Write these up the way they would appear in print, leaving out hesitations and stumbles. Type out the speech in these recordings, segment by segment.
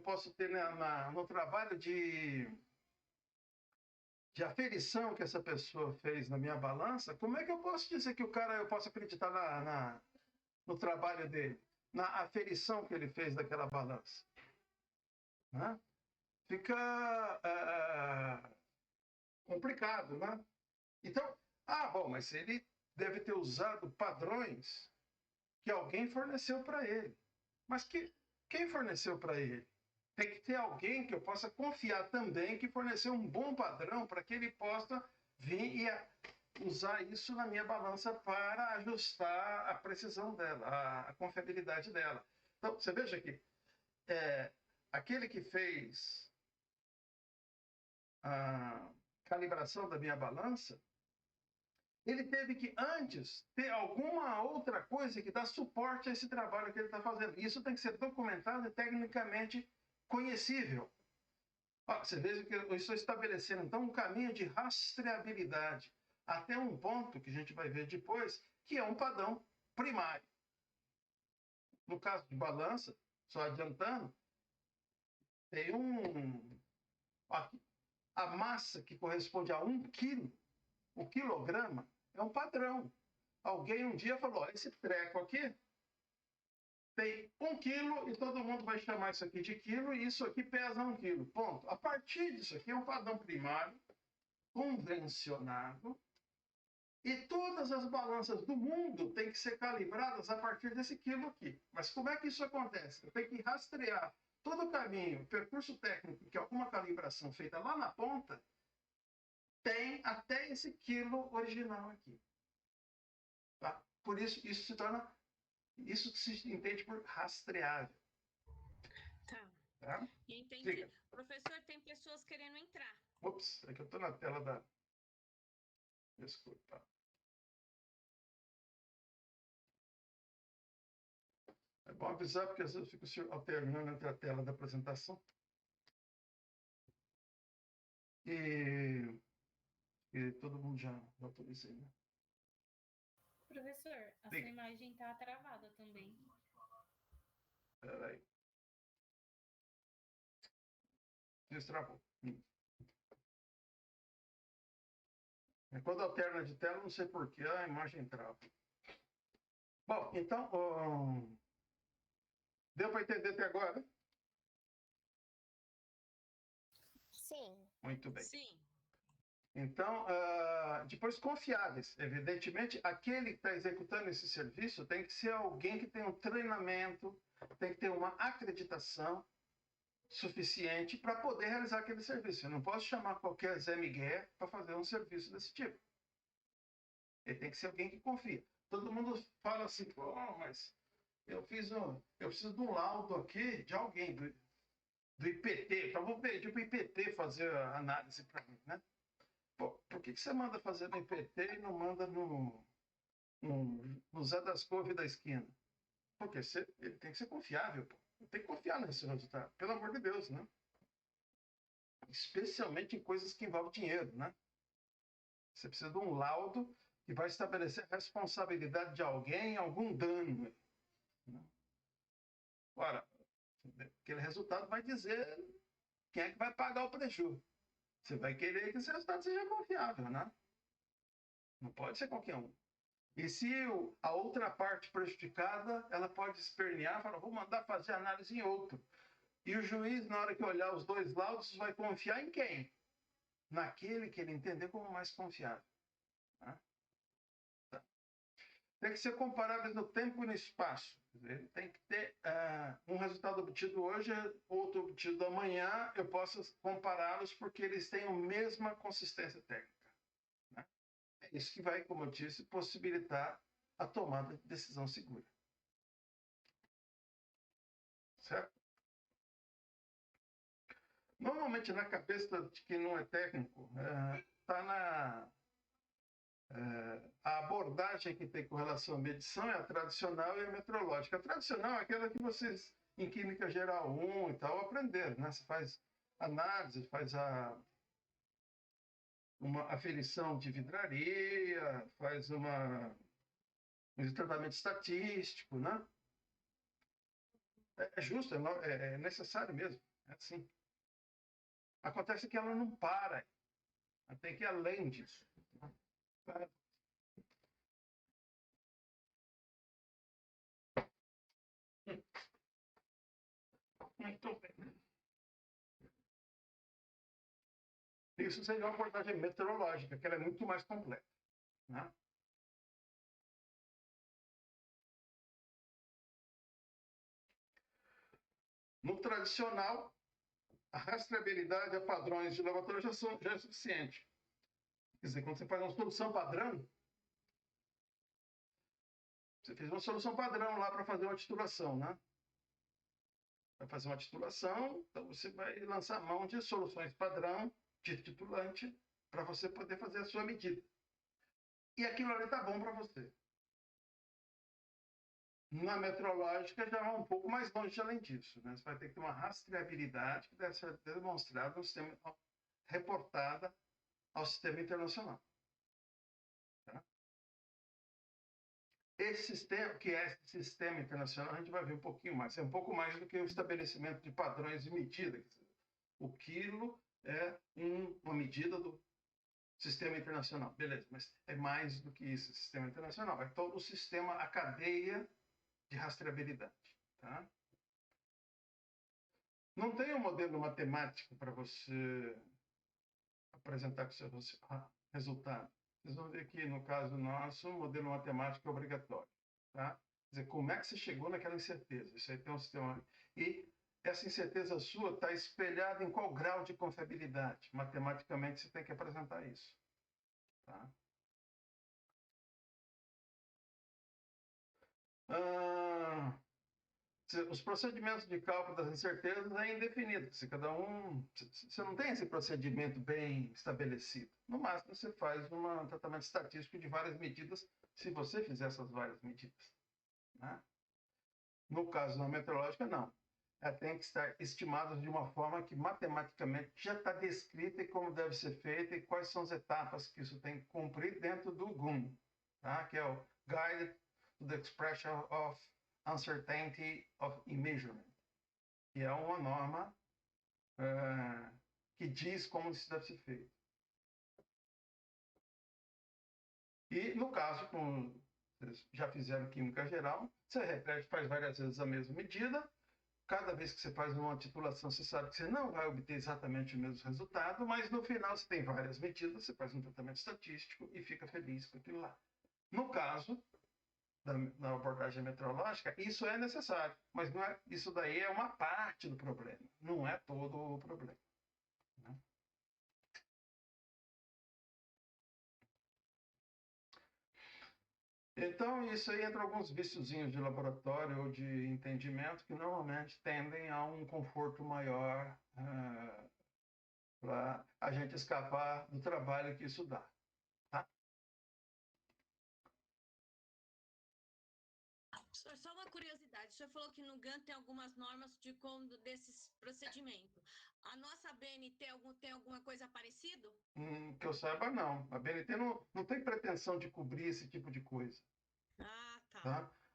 posso ter no trabalho de aferição que essa pessoa fez na minha balança, como é que eu posso dizer que eu posso acreditar no trabalho dele, na aferição que ele fez daquela balança? Né? Fica complicado, né? Então, bom, mas ele deve ter usado padrões que alguém forneceu para ele. Mas quem forneceu para ele? Tem que ter alguém que eu possa confiar também que forneceu um bom padrão para que ele possa vir e usar isso na minha balança para ajustar a precisão dela, a confiabilidade dela. Então, você veja que aquele que fez a calibração da minha balança, ele teve que antes ter alguma outra coisa que dá suporte a esse trabalho que ele está fazendo. Isso tem que ser documentado e tecnicamente conhecível. Você veja que eu estou estabelecendo, então, um caminho de rastreabilidade até um ponto que a gente vai ver depois, que é um padrão primário. No caso de balança, só adiantando, tem a massa que corresponde a 1 quilo, o quilograma, é um padrão. Alguém um dia falou, esse treco aqui tem 1 quilo e todo mundo vai chamar isso aqui de quilo e isso aqui pesa 1 quilo. Ponto. A partir disso aqui é um padrão primário, convencionado, e todas as balanças do mundo têm que ser calibradas a partir desse quilo aqui. Mas como é que isso acontece? Eu tenho que rastrear todo o caminho, o percurso técnico, que alguma calibração feita lá na ponta tem até esse quilo original aqui. Tá? Por isso, isso se entende por rastreável. Tá? Entendi. Fica. Professor, tem pessoas querendo entrar. Ops, é que eu estou na tela da... Desculpa. É bom avisar, porque às vezes eu fico alternando entre a tela da apresentação e todo mundo já autorizei, né? Professor, a sua imagem está travada também. Espera aí. Destravou. Quando alterna de tela, não sei porquê, a imagem trava. Bom, então, deu para entender até agora? Sim. Muito bem. Sim. Então, depois confiáveis. Evidentemente, aquele que está executando esse serviço tem que ser alguém que tem um treinamento, tem que ter uma acreditação suficiente para poder realizar aquele serviço. Eu não posso chamar qualquer Zé Miguel para fazer um serviço desse tipo. Ele tem que ser alguém que confia. Todo mundo fala assim, mas eu preciso de um laudo aqui de alguém, do IPT. Então, vou pedir para o IPT fazer a análise para mim, né? Pô, por que você manda fazer no IPT e não manda no Zé das Couve da esquina? Porque ele tem que ser confiável, pô. Tem que confiar nesse resultado, pelo amor de Deus, né? Especialmente em coisas que envolvem dinheiro, né? Você precisa de um laudo que vai estabelecer a responsabilidade de alguém em algum dano. Né? Ora, aquele resultado vai dizer quem é que vai pagar o prejuízo. Você vai querer que esse resultado seja confiável, né? Não pode ser qualquer um. E se a outra parte prejudicada, ela pode espernear e falar, vou mandar fazer análise em outro. E o juiz, na hora que olhar os dois laudos, vai confiar em quem? Naquele que ele entender como mais confiável. Tá? Tá. Tem que ser comparável no tempo e no espaço. Ele tem que ter um resultado obtido hoje, outro obtido amanhã. Eu posso compará-los porque eles têm a mesma consistência técnica. Né? É isso que vai, como eu disse, possibilitar a tomada de decisão segura. Certo? Normalmente, na cabeça de quem não é técnico, está a abordagem que tem com relação à medição é a tradicional e a metrológica. A tradicional é aquela que vocês, em Química Geral 1 e tal, aprenderam. Né? Você faz análise, faz uma aferição de vidraria, faz um tratamento estatístico, né? É justo, é necessário mesmo. É assim. Acontece que ela não para. Ela tem que ir além disso. Tá? Muito bem. Isso seria uma abordagem meteorológica, que ela é muito mais completa. Né? No tradicional, a rastreabilidade a padrões de laboratório já é suficiente. Quer dizer, quando você faz uma solução padrão, você fez uma solução padrão lá para fazer uma titulação, né? Vai fazer uma titulação, então você vai lançar mão de soluções padrão de titulante para você poder fazer a sua medida. E aquilo ali está bom para você. Na metrológica já vai um pouco mais longe além disso. Né? Você vai ter que ter uma rastreabilidade que deve ser demonstrada no sistema, reportada ao sistema internacional. Tá? Esse sistema, que é esse sistema internacional, a gente vai ver um pouquinho mais. É um pouco mais do que o estabelecimento de padrões de medida. O quilo é uma medida do sistema internacional. Beleza, mas é mais do que isso, sistema internacional. É todo o sistema, a cadeia de rastreabilidade. Tá? Não tem um modelo matemático para você apresentar com o seu resultado. Vocês vão ver que, no caso nosso, o modelo matemático é obrigatório. Tá? Quer dizer, como é que você chegou naquela incerteza? Isso aí tem um sistema. E essa incerteza sua está espelhada em qual grau de confiabilidade? Matematicamente, você tem que apresentar isso. Tá? Os procedimentos de cálculo das incertezas é indefinido. Se cada um, você não tem esse procedimento bem estabelecido. No máximo, você faz um tratamento estatístico de várias medidas, se você fizer essas várias medidas. Né? No caso da meteorológica, não. Ela tem que estar estimada de uma forma que matematicamente já está descrita e como deve ser feita e quais são as etapas que isso tem que cumprir dentro do GUM, tá? Que é o Guide to the Expression of Uncertainty of Measurement, que é uma norma que diz como isso deve ser feito. E, no caso, como vocês já fizeram química geral, você repete, faz várias vezes a mesma medida. Cada vez que você faz uma titulação, você sabe que você não vai obter exatamente o mesmo resultado, mas no final você tem várias medidas, você faz um tratamento estatístico e fica feliz com aquilo lá. No caso da abordagem meteorológica, isso é necessário, mas não é, isso daí é uma parte do problema, não é todo o problema. Né? Então, isso aí entra alguns viciozinhos de laboratório ou de entendimento que normalmente tendem a um conforto maior para a gente escapar do trabalho que isso dá. Tá? Só uma curiosidade, o senhor falou que no GAN tem algumas normas de como desses procedimentos. A nossa BNT tem alguma coisa parecida? Que eu saiba, não. A BNT não tem pretensão de cobrir esse tipo de coisa. Ah, tá.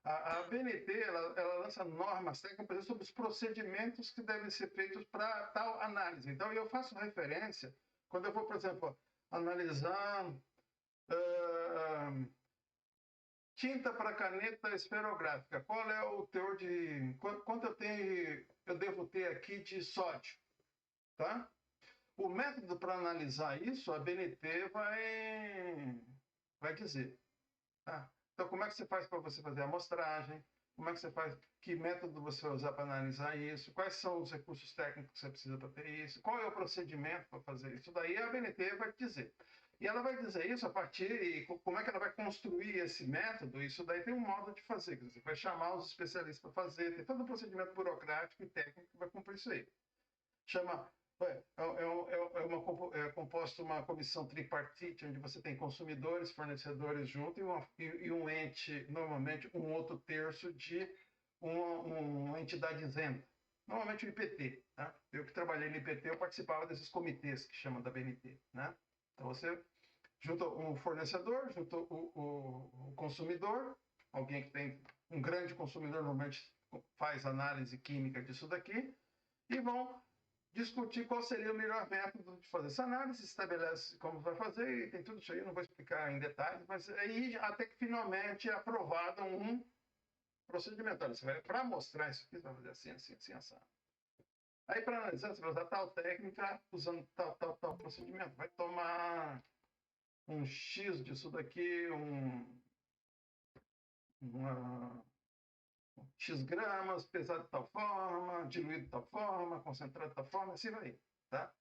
Tá? A BNT ela lança normas técnicas sobre os procedimentos que devem ser feitos para tal análise. Então, eu faço referência, quando eu vou, por exemplo, analisar tinta para caneta esferográfica. Qual é o teor de... Quanto eu devo ter aqui de sódio? Tá? O método para analisar isso, a BNT vai dizer. Tá? Então, como é que você faz para você fazer a amostragem? Como é que você faz? Que método você vai usar para analisar isso? Quais são os recursos técnicos que você precisa para ter isso? Qual é o procedimento para fazer isso? Daí a BNT vai dizer. E ela vai dizer isso a partir de como é que ela vai construir esse método. Isso daí tem um modo de fazer. Você vai chamar os especialistas para fazer. Tem todo um procedimento burocrático e técnico que vai cumprir isso aí. Chama composto uma comissão tripartite, onde você tem consumidores, fornecedores junto e um ente, normalmente um outro terço de uma entidade isenta. Normalmente o IPT. Tá? Eu que trabalhei no IPT, eu participava desses comitês que chamam da BNT. Né? Então você junta um fornecedor, junta o consumidor, alguém que tem um grande consumidor, normalmente faz análise química disso daqui, e vão discutir qual seria o melhor método de fazer essa análise, estabelece como vai fazer, e tem tudo isso aí, não vou explicar em detalhes, mas aí até que finalmente é aprovado um procedimento. Olha, você vai, para mostrar isso aqui, você vai fazer assim, assim, assim, assado. Aí, para analisar, você vai usar tal técnica, usando tal procedimento. Vai tomar um X disso daqui, uma X gramas, pesado de tal forma, diluído de tal forma, concentrado de tal forma, assim vai. Tá?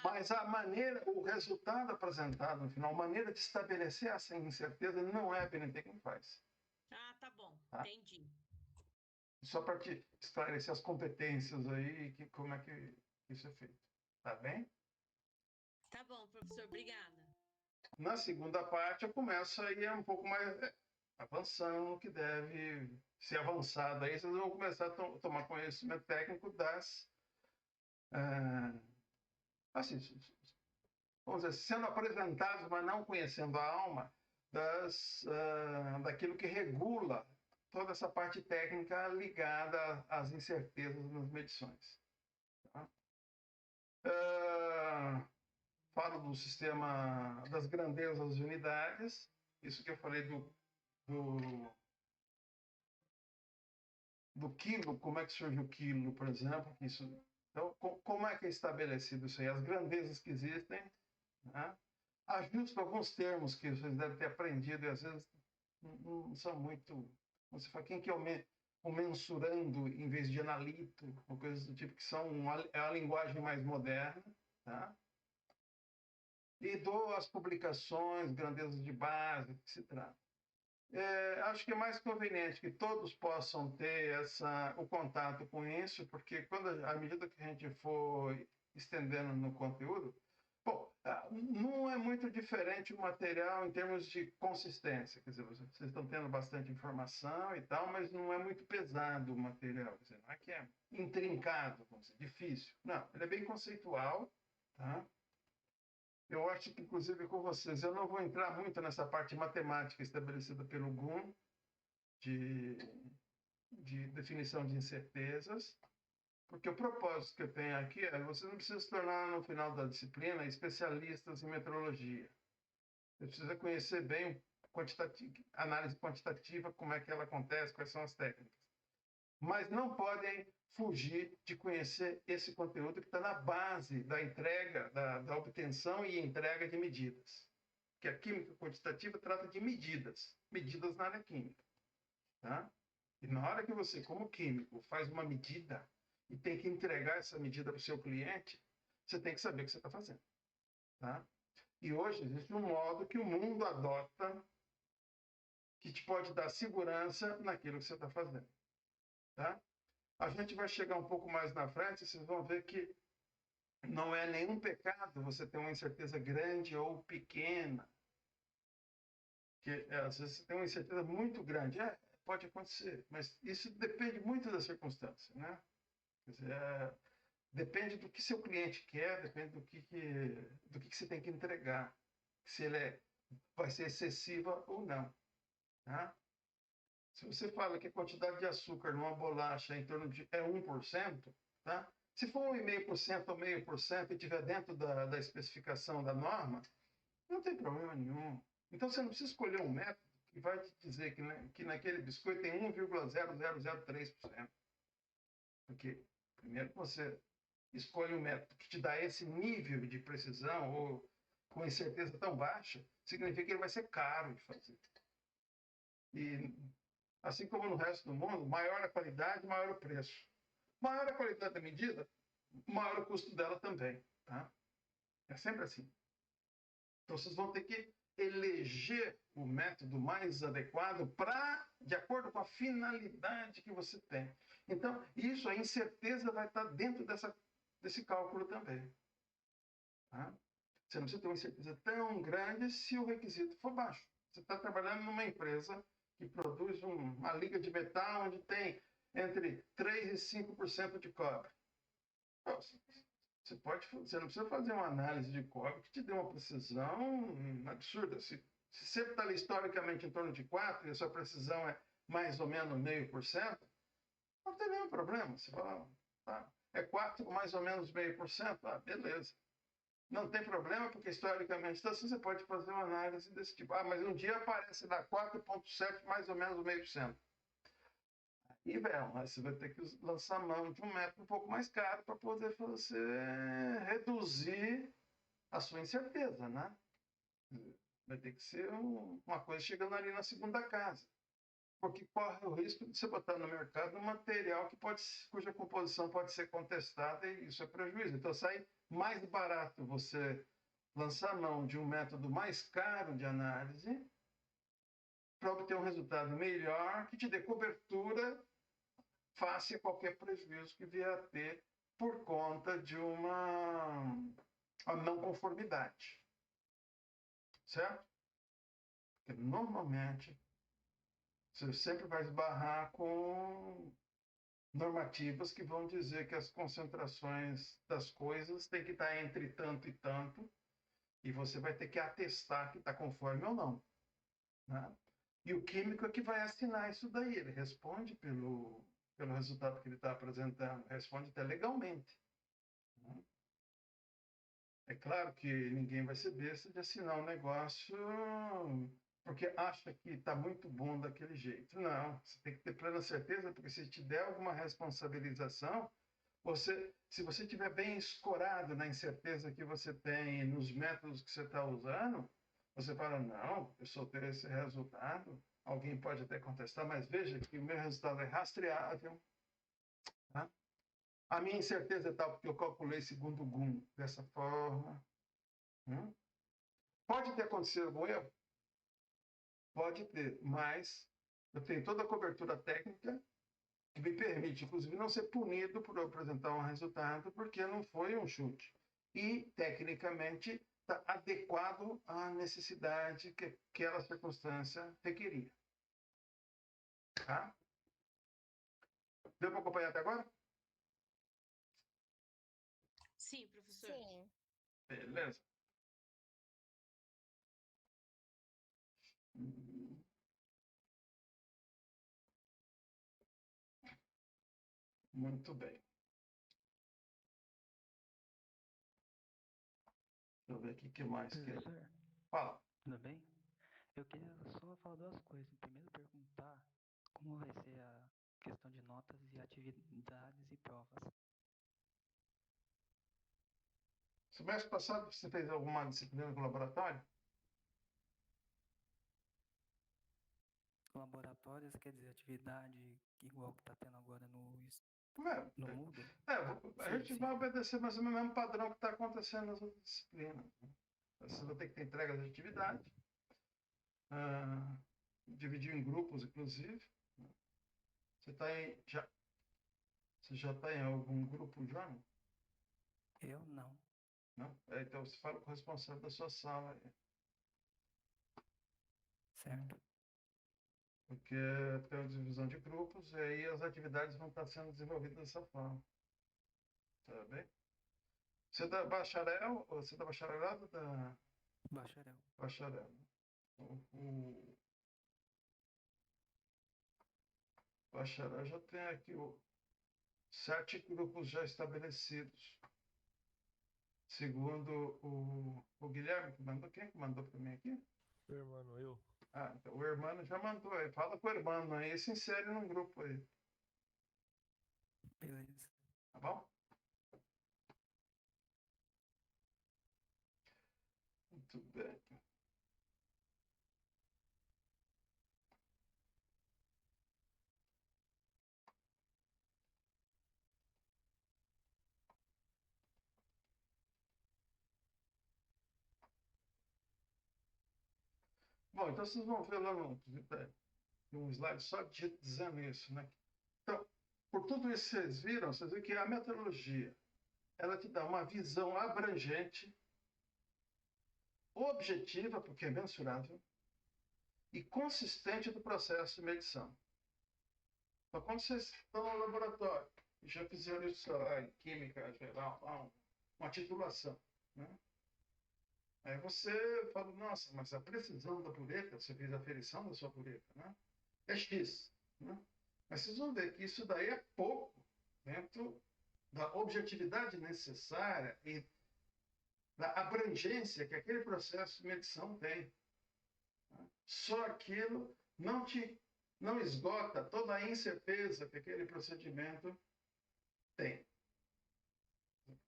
Mas a maneira, o resultado apresentado no final, a maneira de estabelecer essa incerteza não é a BNT quem faz. Ah, tá bom. Tá? Entendi. Só para te esclarecer as competências aí, como é que isso é feito. Tá bem? Tá bom, professor. Obrigada. Na segunda parte, eu começo aí um pouco mais avançando, o que deve ser avançado. Aí vocês vão começar a tomar conhecimento técnico das... assim, vamos dizer, sendo apresentados, mas não conhecendo a alma, daquilo que regula toda essa parte técnica ligada às incertezas nas medições. Tá? Falo do sistema das grandezas de unidades, isso que eu falei do quilo, como é que surge o quilo, por exemplo. Então, como é que é estabelecido isso aí? As grandezas que existem, né? Ajusto alguns termos que vocês devem ter aprendido e às vezes não são muito... Você fala, quem que é o mensurando em vez de analito, ou coisas do tipo, que é a linguagem mais moderna, tá? E dou as publicações, grandezas de base, que se trata. Acho que é mais conveniente que todos possam ter o contato com isso, porque à medida que a gente for estendendo no conteúdo, bom, não é muito diferente o material em termos de consistência. Quer dizer, vocês estão tendo bastante informação e tal, mas não é muito pesado o material. Quer dizer, não é que é intrincado, vamos dizer, difícil. Não, ele é bem conceitual, tá? Eu acho que, inclusive, com vocês, eu não vou entrar muito nessa parte matemática estabelecida pelo GUM, de definição de incertezas, porque o propósito que eu tenho aqui é você não precisa se tornar, no final da disciplina, especialistas em metrologia. Você precisa conhecer bem análise quantitativa, como é que ela acontece, quais são as técnicas. Mas não podem fugir de conhecer esse conteúdo que está na base da entrega, da obtenção e entrega de medidas. Que a química quantitativa trata de medidas na área química. Tá? E na hora que você, como químico, faz uma medida e tem que entregar essa medida para o seu cliente, você tem que saber o que você está fazendo. Tá? E hoje existe um modo que o mundo adota que te pode dar segurança naquilo que você está fazendo. Tá? A gente vai chegar um pouco mais na frente e vocês vão ver que não é nenhum pecado você ter uma incerteza grande ou pequena. Que às vezes você tem uma incerteza muito grande. Pode acontecer, mas isso depende muito da circunstância, né? Quer dizer, depende do que seu cliente quer, depende do que você tem que entregar. Se ele vai ser excessiva ou não. Tá? Se você fala que a quantidade de açúcar numa bolacha é em torno de 1%, tá? Se for 1,5% ou 0,5% e estiver dentro da especificação da norma, não tem problema nenhum. Então você não precisa escolher um método que vai te dizer que naquele biscoito tem 1,0003%. Porque primeiro que você escolhe um método que te dá esse nível de precisão ou com incerteza tão baixa, significa que ele vai ser caro de fazer. E assim como no resto do mundo, maior a qualidade, maior o preço. Maior a qualidade da medida, maior o custo dela também. Tá? É sempre assim. Então, vocês vão ter que eleger o método mais adequado de acordo com a finalidade que você tem. Então, a incerteza vai estar dentro desse cálculo também. Tá? Você não precisa ter uma incerteza tão grande se o requisito for baixo. Você está trabalhando numa empresa que produz uma liga de metal onde tem entre 3% e 5% de cobre. Você não precisa fazer uma análise de cobre que te dê uma precisão absurda. Se sempre está ali historicamente em torno de 4% e a sua precisão é mais ou menos 0,5%, não tem nenhum problema. Você fala, tá. É 4 mais ou menos meio por cento? Ah, beleza. Não tem problema, porque historicamente está assim, você pode fazer uma análise desse tipo. Ah, mas um dia aparece dar 4,7 mais ou menos meio por cento. E, velho, você vai ter que lançar mão de um método um pouco mais caro para poder você reduzir a sua incerteza, né? Vai ter que ser uma coisa chegando ali na segunda casa. Porque corre o risco de você botar no mercado um material cuja composição pode ser contestada e isso é prejuízo. Então, sai mais barato você lançar mão de um método mais caro de análise para obter um resultado melhor que te dê cobertura face a qualquer prejuízo que vier a ter por conta de uma não conformidade. Certo? Porque normalmente você sempre vai esbarrar com normativas que vão dizer que as concentrações das coisas têm que estar entre tanto e tanto, e você vai ter que atestar que está conforme ou não. Né? E o químico é que vai assinar isso daí, ele responde pelo resultado que ele está apresentando, responde até legalmente. Né? É claro que ninguém vai ser besta de assinar um negócio porque acha que está muito bom daquele jeito. Não, você tem que ter plena certeza, porque se te der alguma responsabilização, se você estiver bem escorado na incerteza que você tem nos métodos que você está usando, você fala, não, eu soltei esse resultado, alguém pode até contestar, mas veja que o meu resultado é rastreável. Tá? A minha incerteza é tal porque eu calculei segundo o GUM dessa forma. Pode ter acontecido algum erro? Pode ter, mas eu tenho toda a cobertura técnica que me permite, inclusive, não ser punido por eu apresentar um resultado, porque não foi um chute. E, tecnicamente, está adequado à necessidade que aquela circunstância requeria. Tá? Deu para acompanhar até agora? Sim, professor. Sim. Beleza. Muito bem. Deixa eu ver aqui o que mais que é. Professor, Fala. tudo bem? Eu queria só falar duas coisas. Primeiro, perguntar como vai ser a questão de notas e atividades e provas. Semestre passado, você fez alguma disciplina no laboratório? Laboratórios, quer dizer, atividade igual que está tendo agora no Moodle? A gente vai obedecer mais ou menos o mesmo padrão que está acontecendo nas outras disciplinas. Né? Você vai ter que ter entrega de atividade, dividir em grupos, inclusive. Né? Você já está em algum grupo já? Não? Eu não. Não? Então você fala com o responsável da sua sala. Certo. Porque tem uma divisão de grupos e aí as atividades vão estar sendo desenvolvidas dessa forma. Tá bem? Você é da bacharel? Você é da bacharelado ou da... Bacharel. Bacharel. O bacharel já tem aqui 7 grupos já estabelecidos. Segundo o Guilherme, que mandou, quem que mandou para mim aqui? O irmão, eu. Ah, então o irmão já mandou aí. Fala com o irmão aí e se insere num grupo aí. Beleza. Tá bom? Muito bem. Bom, então vocês vão ver lá um slide só dizendo isso, né? Então, por tudo isso que vocês viram, vocês viram que a metodologia, ela te dá uma visão abrangente, objetiva, porque é mensurável, e consistente do processo de medição. Então, quando vocês estão no laboratório, e já fizeram isso lá em química geral, uma titulação, né? Aí você fala, nossa, mas a precisão da bureta, você fez a aferição da sua bureta, né? É X. Né? Mas vocês vão ver que isso daí é pouco dentro da objetividade necessária e da abrangência que aquele processo de medição tem. Só aquilo não esgota toda a incerteza que aquele procedimento tem.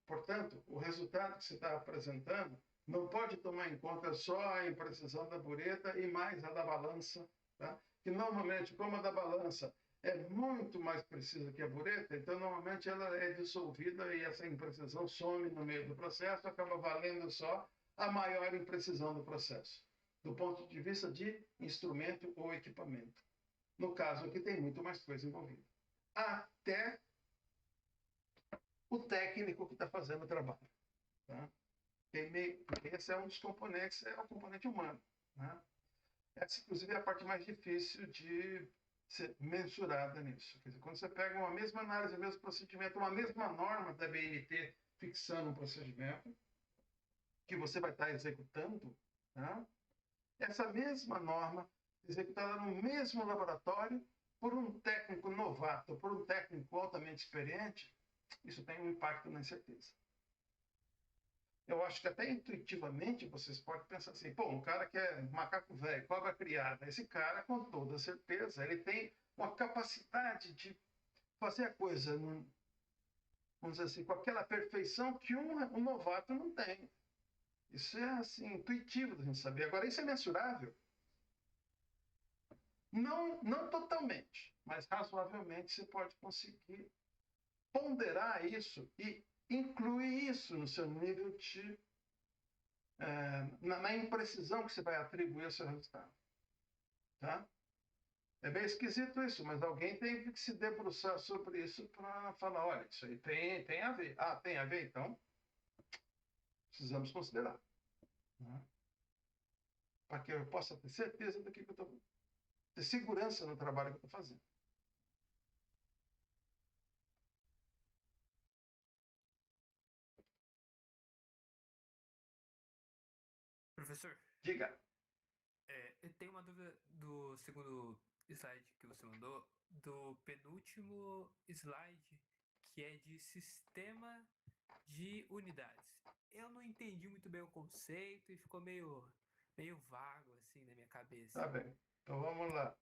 Portanto, o resultado que você está apresentando não pode tomar em conta só a imprecisão da bureta e mais a da balança, tá? Que normalmente, como a da balança é muito mais precisa que a bureta, então normalmente ela é dissolvida e essa imprecisão some no meio do processo, acaba valendo só a maior imprecisão do processo, do ponto de vista de instrumento ou equipamento. No caso aqui tem muito mais coisa envolvida. Até o técnico que está fazendo o trabalho. Tá? Porque esse é um dos componentes, é o componente humano. Né? Essa, inclusive, é a parte mais difícil de ser mensurada nisso. Quer dizer, quando você pega uma mesma análise, o mesmo procedimento, uma mesma norma da BNT fixando um procedimento que você vai estar executando, tá? Essa mesma norma executada no mesmo laboratório por um técnico novato, por um técnico altamente experiente, isso tem um impacto na incerteza. Eu acho que até intuitivamente vocês podem pensar assim, pô, um cara que é macaco velho, cobra criada, esse cara, com toda certeza, ele tem uma capacidade de fazer a coisa, vamos dizer assim, com aquela perfeição que um novato não tem. Isso é, assim, intuitivo da gente saber. Agora, isso é mensurável? Não totalmente, mas razoavelmente você pode conseguir ponderar isso e incluir isso no seu nível de... na imprecisão que você vai atribuir ao seu resultado. Tá? É bem esquisito isso, mas alguém tem que se debruçar sobre isso para falar, olha, isso aí tem a ver. Ah, tem a ver? Então, precisamos considerar. Né? Para que eu possa ter certeza do que eu estou... ter segurança no trabalho que eu estou fazendo. Professor, Diga. eu tenho uma dúvida do segundo slide que você mandou, do penúltimo slide, que é de sistema de unidades. Eu não entendi muito bem o conceito e ficou meio vago assim na minha cabeça. Tá bem. Então vamos lá.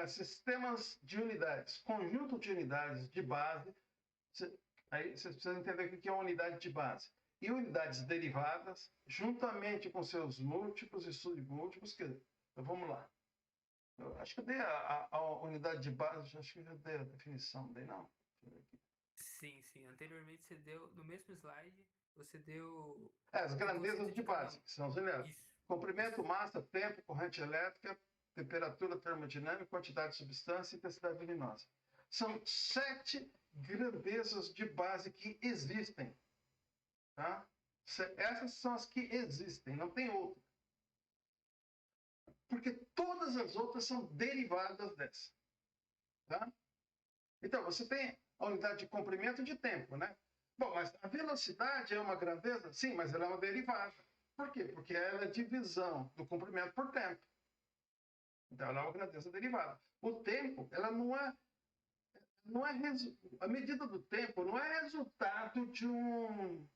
Sistemas de unidades. Conjunto de unidades de base. Aí vocês precisam entender o que é uma unidade de base. E unidades derivadas, juntamente com seus múltiplos e submúltiplos. Então vamos lá. Eu acho que eu dei a unidade de base, acho que eu já dei a definição, dei não? Sim. Anteriormente você deu, no mesmo slide, você deu... As grandezas de base, que são as unidades. Isso. Comprimento, massa, tempo, corrente elétrica, temperatura termodinâmica, quantidade de substância e intensidade luminosa. São 7 grandezas de base que existem. Tá? Essas são as que existem, não tem outra. Porque todas as outras são derivadas dessa. Tá? Então, você tem a unidade de comprimento de tempo, né? Bom, mas a velocidade é uma grandeza? Sim, mas ela é uma derivada. Por quê? Porque ela é divisão do comprimento por tempo. Então, ela é uma grandeza derivada. O tempo, ela não é a medida do tempo não é resultado de um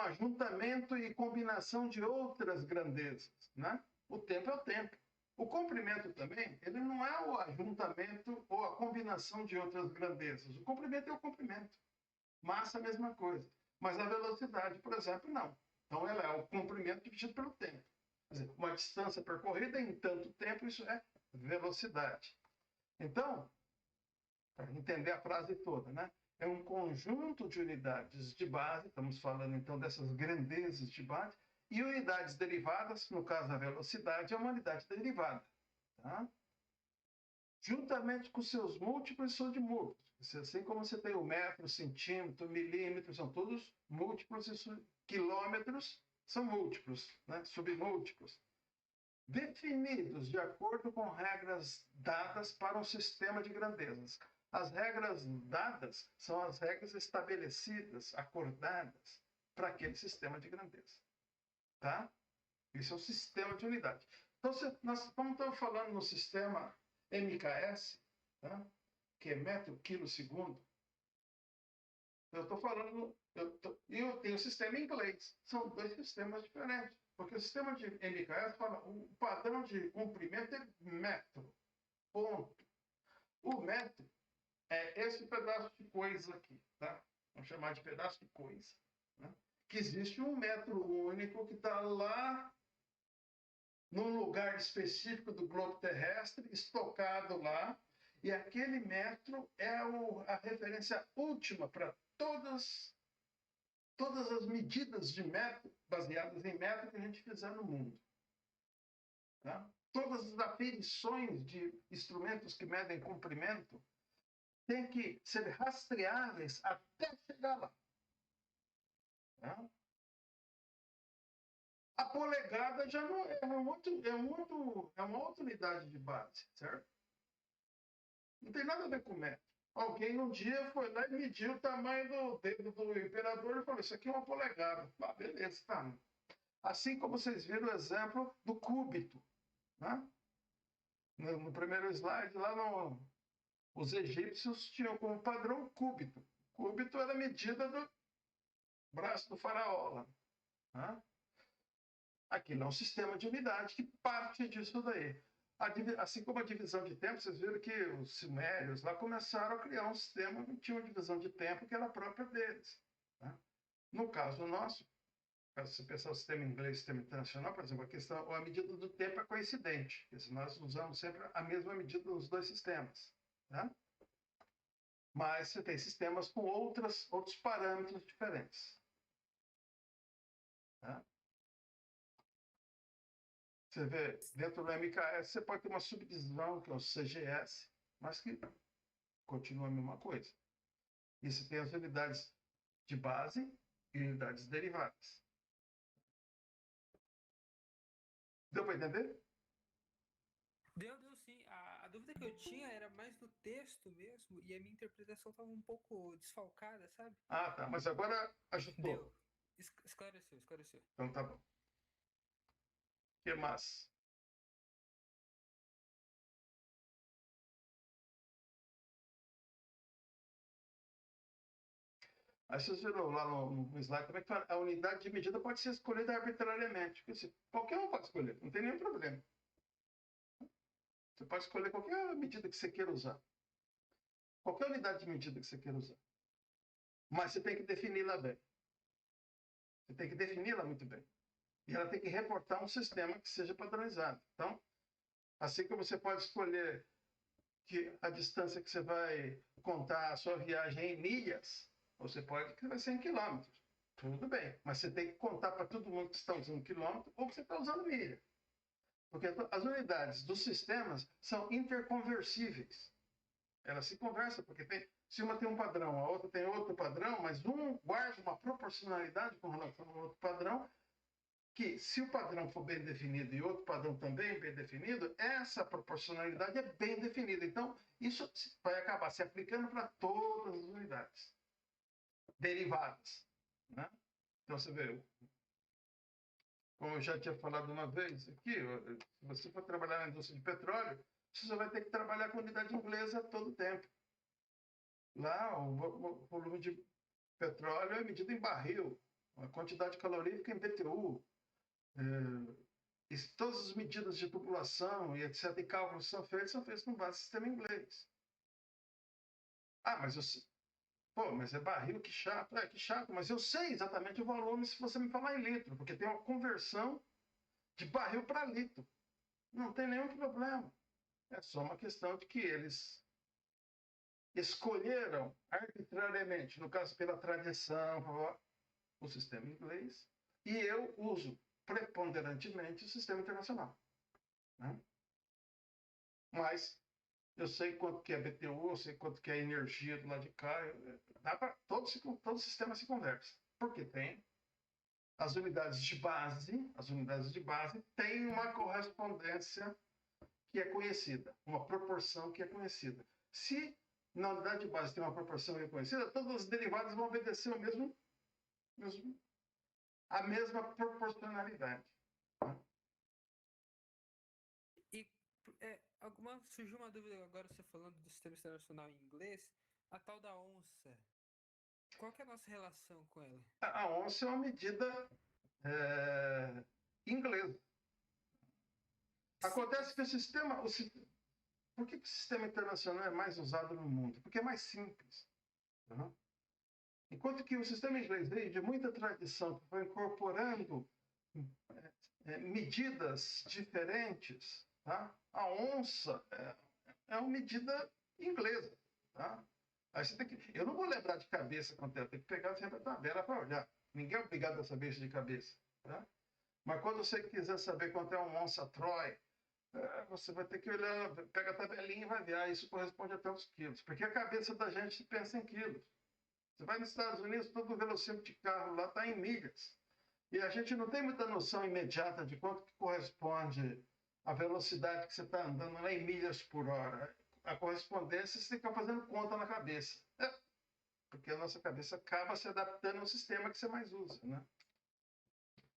ajuntamento e combinação de outras grandezas, né? O tempo é o tempo. O comprimento também, ele não é o ajuntamento ou a combinação de outras grandezas. O comprimento é o comprimento. Massa, a mesma coisa. Mas a velocidade, por exemplo, não. Então, ela é o comprimento dividido pelo tempo. Quer dizer, uma distância percorrida em tanto tempo, isso é velocidade. Então, para entender a frase toda, né? É um conjunto de unidades de base, estamos falando então dessas grandezas de base, e unidades derivadas, no caso a velocidade, é uma unidade derivada. Tá? Juntamente com seus múltiplos e submúltiplos. Assim como você tem o metro, centímetro, milímetro, são todos múltiplos, e quilômetros são múltiplos, né? Submúltiplos. Definidos de acordo com regras dadas para um sistema de grandezas. As regras dadas são as regras estabelecidas, acordadas para aquele sistema de grandeza. Tá? Esse é o sistema de unidade. Então, nós estamos falando no sistema MKS, tá? que é metro, quilo, segundo. Eu estou falando, e eu tenho o sistema em inglês. São dois sistemas diferentes. Porque o sistema de MKS fala, o padrão de comprimento é metro, ponto. O metro é esse pedaço de coisa aqui, tá? Vamos chamar de pedaço de coisa. Né? Que existe um metro único que está lá num lugar específico do globo terrestre, estocado lá, e aquele metro é a referência última para todas as medidas de metro, baseadas em metro que a gente fizer no mundo. Tá? Todas as aferições de instrumentos que medem comprimento têm que ser rastreáveis até chegar lá. Tá? A polegada já não é uma outra unidade de base, certo? Não tem nada a ver com metro. Alguém um dia foi lá e mediu o tamanho do dedo do imperador e falou, isso aqui é uma polegada. Ah, beleza, tá. Assim como vocês viram o exemplo do cúbito. Né? No primeiro slide, lá os egípcios tinham como padrão cúbito. Cúbito era a medida do braço do faraó. Lá, né? Aquilo é um sistema de unidade que parte disso daí. Assim como a divisão de tempo, vocês viram que os sumérios lá começaram a criar um sistema que tinha uma divisão de tempo que era própria deles. Né? No caso nosso, se você pensar o sistema inglês, sistema internacional, por exemplo, a medida do tempo é coincidente. Nós usamos sempre a mesma medida nos dois sistemas. Né? Mas você tem sistemas com outros parâmetros diferentes. Né? Você vê, dentro do MKS, você pode ter uma subdivisão, que é o CGS, mas que continua a mesma coisa. E você tem as unidades de base e unidades derivadas. Deu para entender? Deu sim. A dúvida que eu tinha era mais do texto mesmo, e a minha interpretação estava um pouco desfalcada, sabe? Ah, tá. Mas agora ajustou. Deu. Esclareceu. Então tá bom. O que mais? Aí vocês viram lá no slide também que a unidade de medida pode ser escolhida arbitrariamente. Assim, qualquer um pode escolher, não tem nenhum problema. Você pode escolher qualquer medida que você queira usar. Qualquer unidade de medida que você queira usar. Mas você tem que defini-la bem. Você tem que defini-la muito bem. E ela tem que reportar um sistema que seja padronizado. Então, assim como você pode escolher que a distância que você vai contar a sua viagem em milhas, você pode que vai ser em quilômetros. Tudo bem, mas você tem que contar para todo mundo que está usando quilômetro ou que você está usando milha. Porque as unidades dos sistemas são interconversíveis. Elas se conversam, porque se uma tem um padrão, a outra tem outro padrão, mas um guarda uma proporcionalidade com relação ao outro padrão, que se o padrão for bem definido e outro padrão também bem definido, essa proporcionalidade é bem definida. Então, isso vai acabar se aplicando para todas as unidades derivadas. Né? Então, você vê, como eu já tinha falado uma vez aqui, se você for trabalhar na indústria de petróleo, você vai ter que trabalhar com unidade inglesa todo o tempo. Lá, o volume de petróleo é medido em barril, a quantidade calorífica em BTU. E todas as medidas de tubulação e etc. e cálculos são feitos com base no sistema inglês. Ah, mas é barril, que chato. Que chato, mas eu sei exatamente o volume se você me falar em litro, porque tem uma conversão de barril para litro. Não tem nenhum problema. É só uma questão de que eles escolheram arbitrariamente, no caso pela tradição, o sistema inglês, e eu uso preponderantemente o sistema internacional. Né? Mas eu sei quanto que é BTU, eu sei quanto que é energia do lado de cá, dá para todo o sistema se conversa. Porque tem as unidades de base têm uma correspondência que é conhecida, uma proporção que é conhecida. Se na unidade de base tem uma proporção reconhecida, todas as derivadas vão obedecer a mesma proporcionalidade. E Surgiu uma dúvida agora, você falando do sistema internacional em inglês, a tal da onça. Qual que é a nossa relação com ela? A onça é uma medida inglesa. Acontece que por que o sistema internacional é mais usado no mundo? Porque é mais simples. Tá? Enquanto que o sistema inglês veio de muita tradição, que foi incorporando medidas diferentes, tá? A onça é uma medida inglesa. Tá? Aí você tem que... Eu não vou lembrar de cabeça quanto é, tem que pegar sempre a tabela para olhar. Ninguém é obrigado a saber isso de cabeça. Tá? Mas quando você quiser saber quanto é um onça Troy, você vai ter que olhar, pega a tabelinha e vai ver, isso corresponde a tantos quilos. Porque a cabeça da gente pensa em quilos. Você vai nos Estados Unidos, todo o velocímetro de carro lá está em milhas. E a gente não tem muita noção imediata de quanto que corresponde a velocidade que você está andando lá em milhas por hora. A correspondência você fica fazendo conta na cabeça. Porque a nossa cabeça acaba se adaptando ao sistema que você mais usa. Né?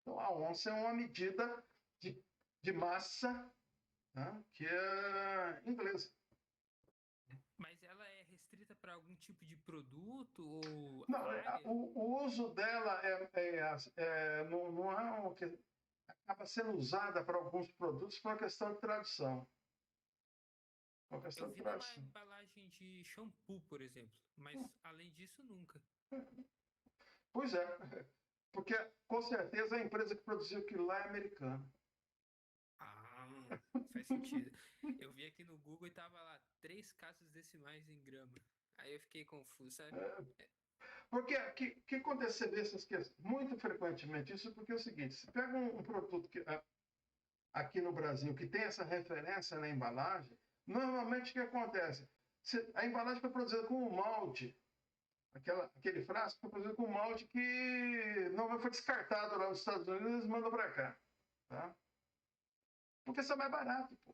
Então, a onça é uma medida de massa, né, que é inglesa. Mas ela é restrita para algum tipo de produto ou Não, área? o uso dela não é uma que acaba sendo usada para alguns produtos por uma questão de tradição. Uma questão Eu de vi numa tradição. embalagem de shampoo, por exemplo, mas além disso, nunca. Pois é, porque com certeza a empresa que produziu aquilo lá é americana. Ah, faz sentido. Eu vi aqui no Google e tava lá 3 casas decimais em grama. Aí eu fiquei confuso, sabe? Porque o que acontece nessas questões? Muito frequentemente isso porque é o seguinte, se pega um produto aqui no Brasil que tem essa referência na embalagem, normalmente o que acontece? A embalagem foi produzida com um molde, aquele frasco foi produzido com um molde que não foi descartado lá nos Estados Unidos e eles mandam para cá. Tá? Porque isso é mais barato. Pô.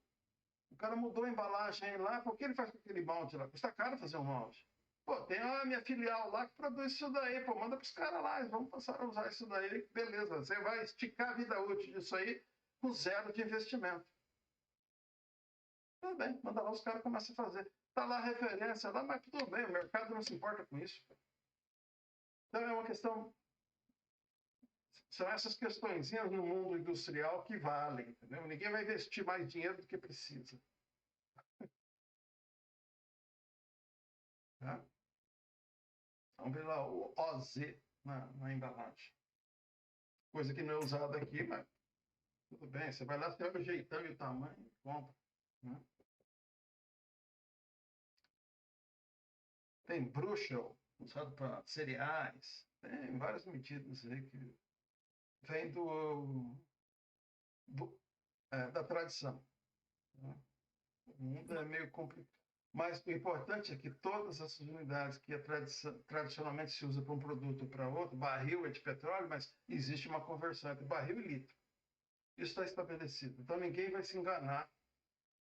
O cara mudou a embalagem lá, por que ele faz com aquele molde lá? Custa caro fazer um molde. Pô, tem a minha filial lá que produz isso daí, pô, manda para os caras lá, eles vão passar a usar isso daí, beleza. Você vai esticar a vida útil disso aí com zero de investimento. Tudo bem, manda lá, os caras começam a fazer. Está lá a referência lá, mas tudo bem, o mercado não se importa com isso. Então é uma questão. São essas questõezinhas no mundo industrial que valem, entendeu? Ninguém vai investir mais dinheiro do que precisa. Tá? Vamos ver lá o OZ na embalagem. Coisa que não é usada aqui, mas tudo bem. Você vai lá, você olha o jeitão e o tamanho e compra. Né? Tem Bruchel, usado para cereais. Tem várias medidas aí que vêm da tradição. Né? O mundo é meio complicado. Mas o importante é que todas essas unidades que tradicionalmente se usa para um produto ou para outro, barril é de petróleo, mas existe uma conversão entre barril e litro. Isso está estabelecido. Então ninguém vai se enganar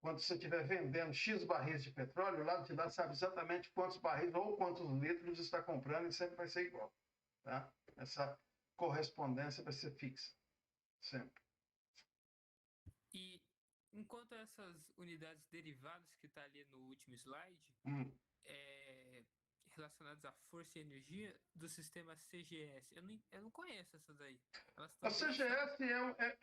quando você estiver vendendo X barris de petróleo, o lado de lá sabe exatamente quantos barris ou quantos litros está comprando e sempre vai ser igual. Tá? Essa correspondência vai ser fixa. Sempre. E enquanto essas unidades derivadas que está ali no último slide, relacionadas à força e energia do sistema CGS, eu não conheço essas daí. A CGS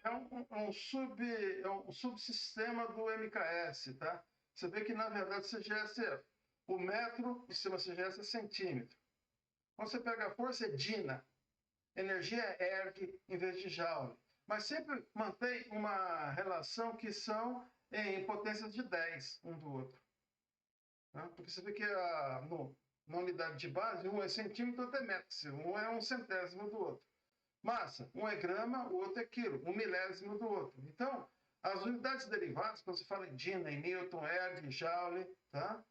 é um subsistema do MKS, tá? Você vê que, na verdade, o CGS o metro, o sistema CGS é centímetro. Quando você pega a força, é DINA. Energia é ERG em vez de Joule. Mas sempre mantém uma relação que são em potências de 10 um do outro. Tá? Porque você vê que na unidade de base, um é centímetro, outro é metro. Um é um centésimo do outro. Massa, um é grama, o outro é quilo, um milésimo do outro. Então, as unidades derivadas, quando você fala em DINA, em Newton, erg, Joule, tá?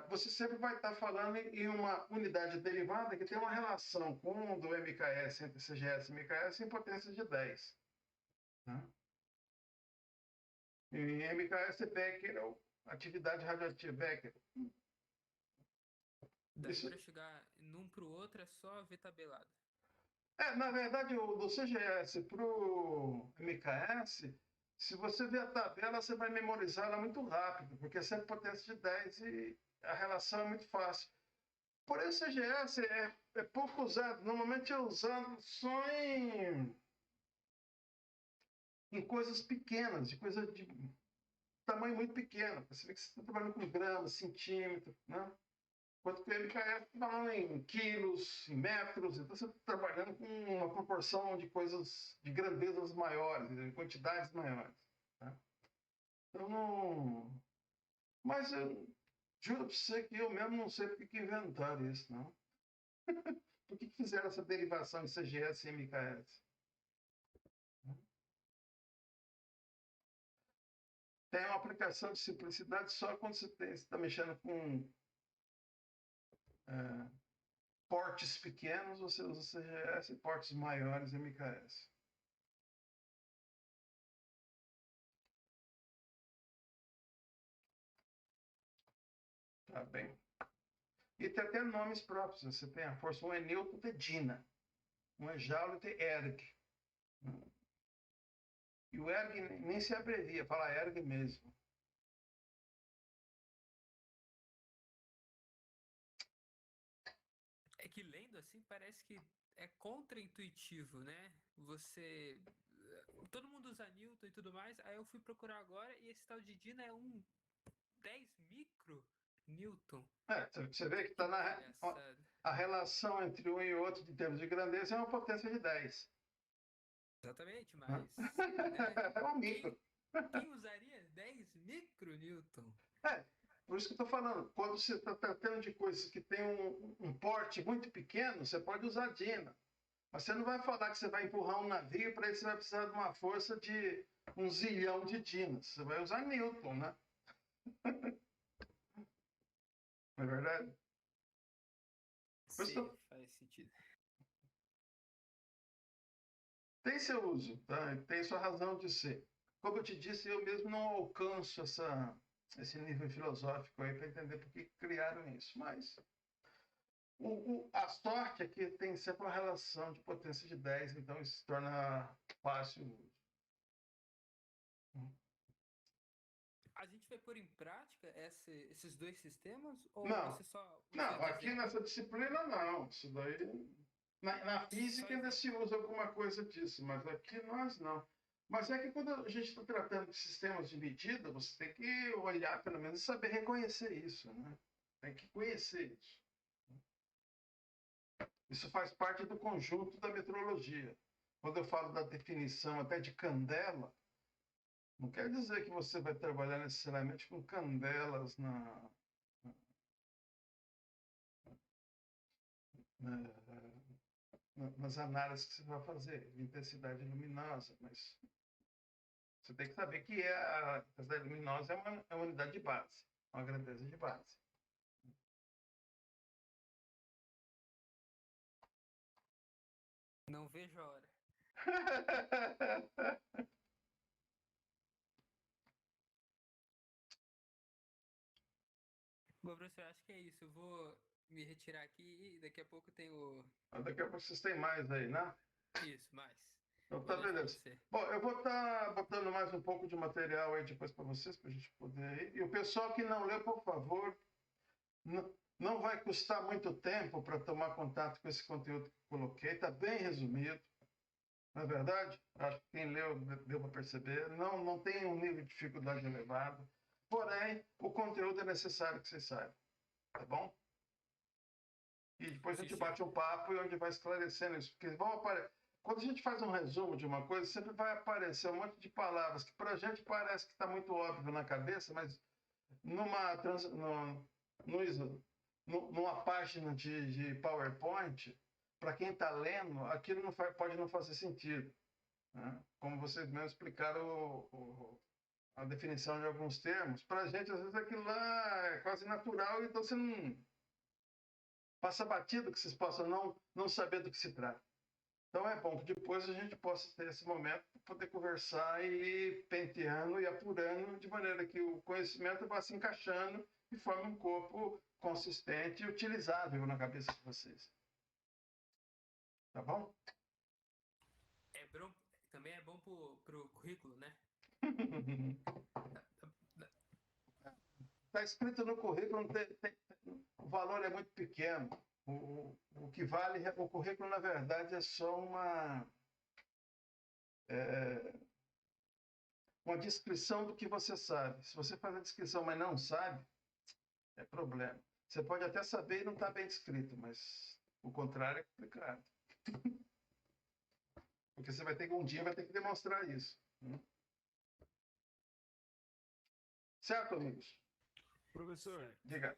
Você sempre vai estar falando em uma unidade derivada que tem uma relação com o do MKS, entre CGS e MKS, em potência de 10. Tá? Em MKS, Becquerel, atividade radioativa Becquerel. Daí para chegar num para o outro é só ver tabelado. Na verdade, do CGS para o MKS, Se você ver a tabela, você vai memorizar ela muito rápido, porque é sempre potência de 10 e a relação é muito fácil. Porém, o CGS é pouco usado. Normalmente é usado só em coisas pequenas, de coisa de tamanho muito pequeno. Você vê que você está trabalhando com gramas, centímetros, né? Enquanto que o MKF está falando em quilos, em metros, então você está trabalhando com uma proporção de coisas, de grandezas maiores, de quantidades maiores. Tá? Então, não... Mas eu juro para você que eu mesmo não sei por que inventaram isso, não. Por que fizeram essa derivação de CGS e MKS? Tem uma aplicação de simplicidade só quando você está mexendo com portes pequenos, você usa CGS, e portes maiores, MKS. Tá bem. E tem até nomes próprios. Você tem a força, um é Newton de Dina, um é Joule de Erg. E o Erg nem se abrevia, fala Erg mesmo. É que lendo assim parece que é contra-intuitivo, né? Você. Todo mundo usa Newton e tudo mais, aí eu fui procurar agora e esse tal de Dina é um 10 micro Newton. Você vê que está a relação entre um e outro em termos de grandeza é uma potência de 10. Exatamente, mas. É um micro. Quem usaria 10 micronewton? Por isso que eu estou falando. Quando você está tratando de coisas que tem um porte muito pequeno, você pode usar Dina. Mas você não vai falar que você vai empurrar um navio, para isso você vai precisar de uma força de 1 zilhão de Dinas. Você vai usar Newton, né? Não é verdade? Sim, faz sentido. Tem seu uso, tá? Tem sua razão de ser. Como eu te disse, eu mesmo não alcanço esse nível filosófico aí para entender por que criaram isso. Mas a sorte é que tem sempre uma relação de potência de 10, então isso se torna fácil o uso. A gente vai pôr em prática esses dois sistemas? Ou Não, você só não, usa aqui nessa disciplina não. Isso daí. Na física ainda se usa alguma coisa disso, mas aqui nós não. Mas é que quando a gente está tratando de sistemas de medida, você tem que olhar, pelo menos, e saber reconhecer isso, né? Tem que conhecer isso. Isso faz parte do conjunto da metrologia. Quando eu falo da definição até de candela, não quer dizer que você vai trabalhar necessariamente com candelas nas análises que você vai fazer, de intensidade luminosa, mas você tem que saber que a intensidade luminosa é uma unidade de base, uma grandeza de base. Não vejo a hora. Bom, professor, acho que é isso. Eu vou me retirar aqui e daqui a pouco tem o. Daqui a pouco vocês têm mais aí, né? Isso, mais. Então tá, beleza. Bom, eu vou estar botando mais um pouco de material aí depois para vocês, para a gente poder ir. E o pessoal que não leu, por favor, não vai custar muito tempo para tomar contato com esse conteúdo que eu coloquei. Está bem resumido. Não é verdade? Acho que quem leu deu para perceber. Não tem um nível de dificuldade elevado. Porém, o conteúdo é necessário que vocês saibam. Tá bom? E depois a gente bate um papo e onde vai esclarecendo isso. Porque vão aparecer. Quando a gente faz um resumo de uma coisa, sempre vai aparecer um monte de palavras que para a gente parece que está muito óbvio na cabeça, mas numa página de PowerPoint, para quem está lendo, aquilo pode não fazer sentido. Né? Como vocês mesmos explicaram a definição de alguns termos, para a gente, às vezes, aquilo lá é quase natural, então você não passa batido que vocês possam não saber do que se trata. Então é bom que depois a gente possa ter esse momento para poder conversar e ir penteando e apurando de maneira que o conhecimento vá se encaixando e forme um corpo consistente e utilizável na cabeça de vocês. Tá bom? Também é bom pro currículo, né? Está escrito no currículo, o valor é muito pequeno. O que vale, o currículo, na verdade, é só uma descrição do que você sabe. Se você faz a descrição, mas não sabe, é problema. Você pode até saber e não está bem descrito, mas o contrário é complicado. Porque você vai ter que um dia vai ter que demonstrar isso. Certo, amigos? Professor, Diga.